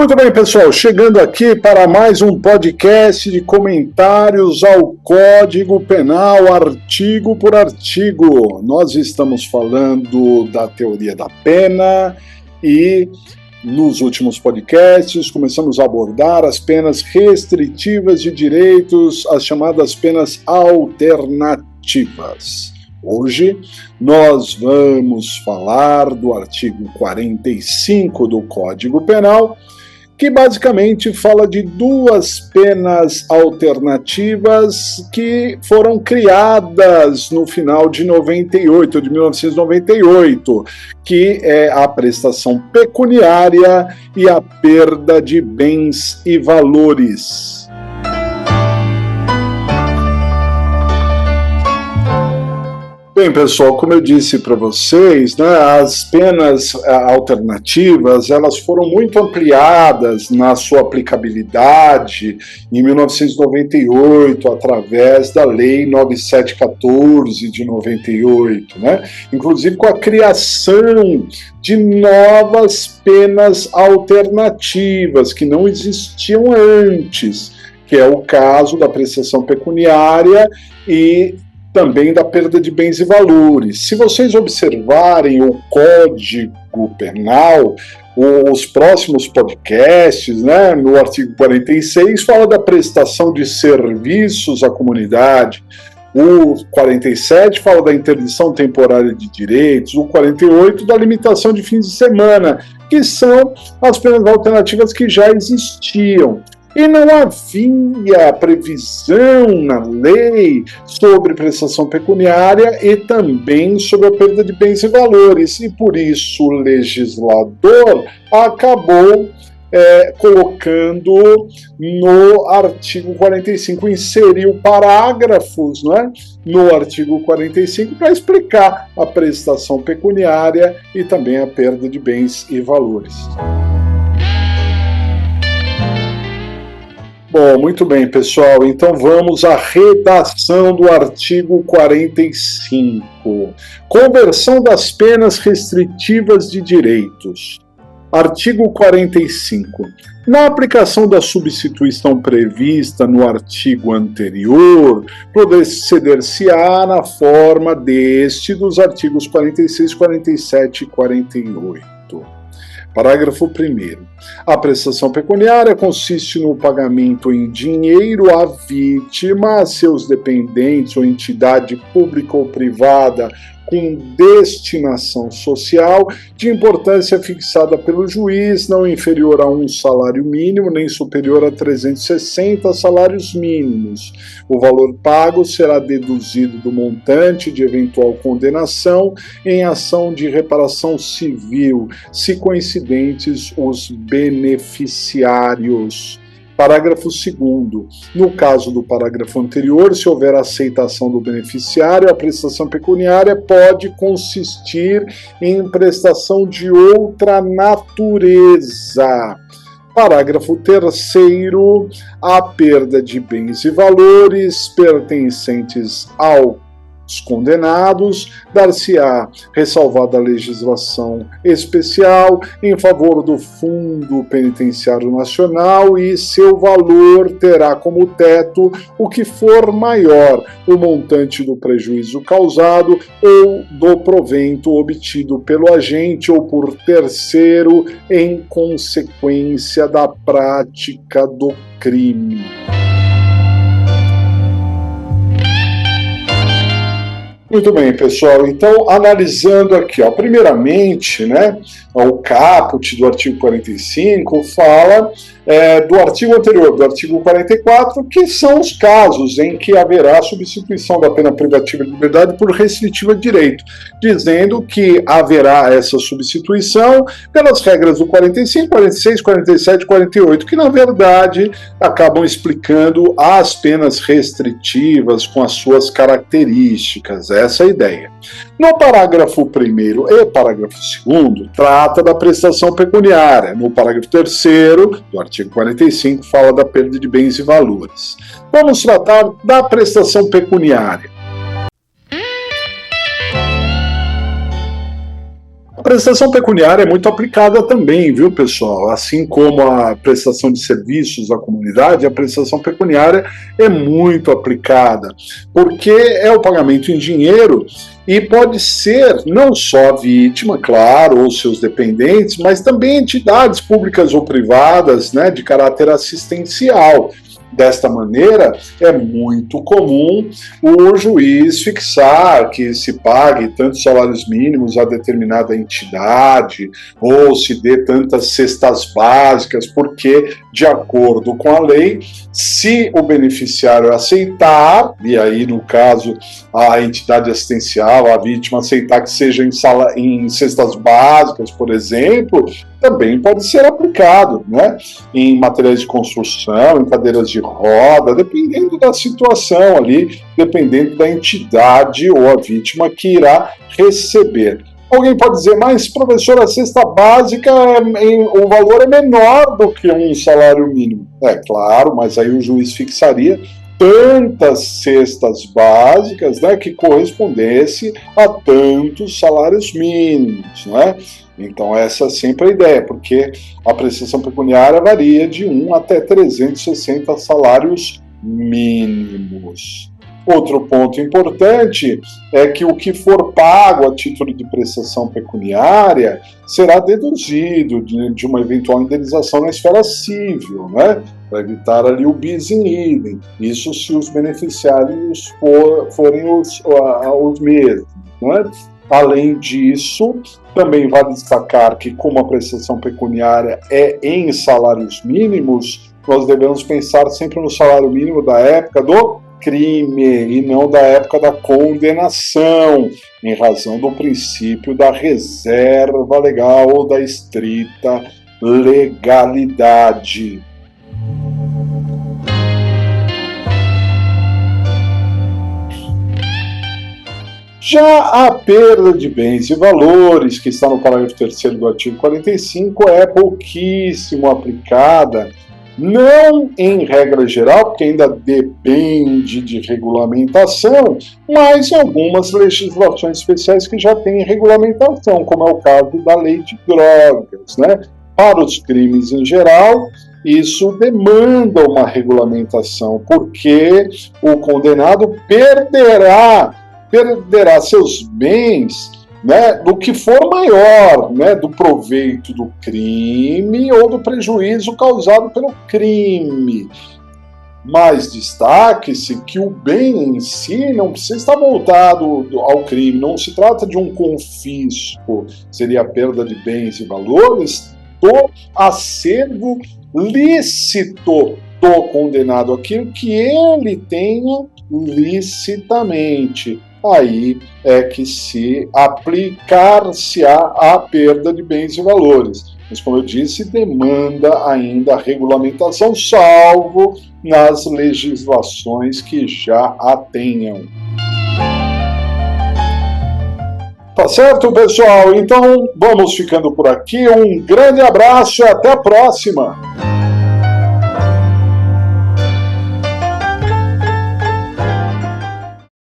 Muito bem, pessoal, chegando aqui para mais um podcast de comentários ao Código Penal, artigo por artigo. Nós estamos falando da teoria da pena e nos últimos podcasts começamos a abordar as penas restritivas de direitos, as chamadas penas alternativas. Hoje nós vamos falar do artigo 45 do Código Penal, que basicamente fala de duas penas alternativas que foram criadas no final de 1998, que é a prestação pecuniária e a perda de bens e valores. Bem, pessoal, como eu disse para vocês, né, as penas alternativas elas foram muito ampliadas na sua aplicabilidade em 1998, através da Lei 9714 de 98, né? Inclusive com a criação de novas penas alternativas que não existiam antes, que é o caso da prestação pecuniária e também da perda de bens e valores. Se vocês observarem o Código Penal, os próximos podcasts, né, no artigo 46, fala da prestação de serviços à comunidade, o 47 fala da interdição temporária de direitos, o 48 da limitação de fins de semana, que são as penas alternativas que já existiam. E não havia previsão na lei sobre prestação pecuniária e também sobre a perda de bens e valores. E por isso o legislador acabou colocando no artigo 45, inseriu parágrafos, né, no artigo 45 para explicar a prestação pecuniária e também a perda de bens e valores. Bom, muito bem, pessoal. Então vamos à redação do artigo 45. Conversão das penas restritivas de direitos. Artigo 45. Na aplicação da substituição prevista no artigo anterior, proceder-se-á na forma dos artigos 46, 47 e 48. Parágrafo 1º. A prestação pecuniária consiste no pagamento em dinheiro à vítima, a seus dependentes ou entidade pública ou privada com destinação social, de importância fixada pelo juiz, não inferior a um salário mínimo, nem superior a 360 salários mínimos. O valor pago será deduzido do montante de eventual condenação em ação de reparação civil, se coincidentes os beneficiários. Parágrafo 2º. No caso do parágrafo anterior, se houver aceitação do beneficiário, a prestação pecuniária pode consistir em prestação de outra natureza. Parágrafo 3º. A perda de bens e valores pertencentes aos condenados, dar-se-á ressalvada a legislação especial em favor do Fundo Penitenciário Nacional e seu valor terá como teto o que for maior, o montante do prejuízo causado ou do provento obtido pelo agente ou por terceiro em consequência da prática do crime. Muito bem, pessoal. Então, analisando aqui, primeiramente, né, o caput do artigo 45 fala do artigo anterior, do artigo 44, que são os casos em que haverá substituição da pena privativa de liberdade por restritiva de direito, dizendo que haverá essa substituição pelas regras do 45, 46, 47 e 48, que na verdade acabam explicando as penas restritivas com as suas características, essa é a ideia. No parágrafo 1º e parágrafo 2º, trata da prestação pecuniária. No parágrafo 3º do artigo 45, fala da perda de bens e valores. Vamos tratar da prestação pecuniária. A prestação pecuniária é muito aplicada também, viu, pessoal? Assim como a prestação de serviços à comunidade, a prestação pecuniária é muito aplicada, porque é o pagamento em dinheiro e pode ser não só a vítima, claro, ou seus dependentes, mas também entidades públicas ou privadas, né, de caráter assistencial. Desta maneira, é muito comum o juiz fixar que se pague tantos salários mínimos a determinada entidade, ou se dê tantas cestas básicas, porque, de acordo com a lei, se o beneficiário aceitar, e aí, no caso, a entidade assistencial, a vítima aceitar que seja em cestas básicas, por exemplo, também pode ser aplicado, né, em materiais de construção, em cadeiras de roda, dependendo da situação ali, dependendo da entidade ou a vítima que irá receber. Alguém pode dizer, mas professor, a cesta básica, o valor é menor do que um salário mínimo. É claro, mas aí o juiz fixaria tantas cestas básicas, né, que correspondesse a tantos salários mínimos, né? Então essa é sempre a ideia, porque a prestação pecuniária varia de 1 até 360 salários mínimos. Outro ponto importante é que o que for pago a título de prestação pecuniária será deduzido de uma eventual indenização na esfera civil, né? Para evitar ali o bis in idem. Isso se os beneficiários forem os mesmos, né? Além disso, também vale destacar que, como a prestação pecuniária é em salários mínimos, nós devemos pensar sempre no salário mínimo da época do crime e não da época da condenação, em razão do princípio da reserva legal ou da estrita legalidade. Já a perda de bens e valores, que está no parágrafo 3º do artigo 45, é pouquíssimo aplicada, não em regra geral, porque ainda depende de regulamentação, mas em algumas legislações especiais que já têm regulamentação, como é o caso da lei de drogas, né? Para os crimes em geral, isso demanda uma regulamentação, porque o condenado perderá seus bens, né, do que for maior, né, do proveito do crime ou do prejuízo causado pelo crime. Mas destaque-se que o bem em si não precisa estar voltado ao crime, não se trata de um confisco, seria a perda de bens e valores do acervo lícito do condenado, aquilo que ele tenha licitamente. Aí é que se aplicar-se-á a perda de bens e valores. Mas, como eu disse, demanda ainda a regulamentação, salvo nas legislações que já a tenham. Tá certo, pessoal? Então, vamos ficando por aqui. Um grande abraço e até a próxima!